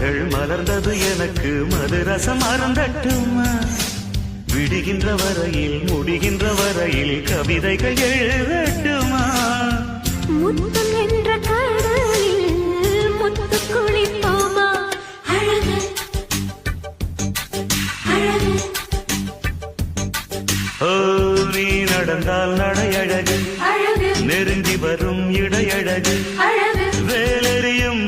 மலர்கள் மலர்ந்தது எனக்கு மதுரசம் அருந்தட்டுமா விடுகின்ற வரையில் முடிகின்ற வரையில் கவிதைகள் எழுதட்டுமா முத்தம் என்ற கடலில் முத்து குளிப்போமா அழகு அழகு ஓ நீ நடந்தால் நடையழகு அழகு நெருங்கி வரும் இடையழகு அழகு வேலெறியும்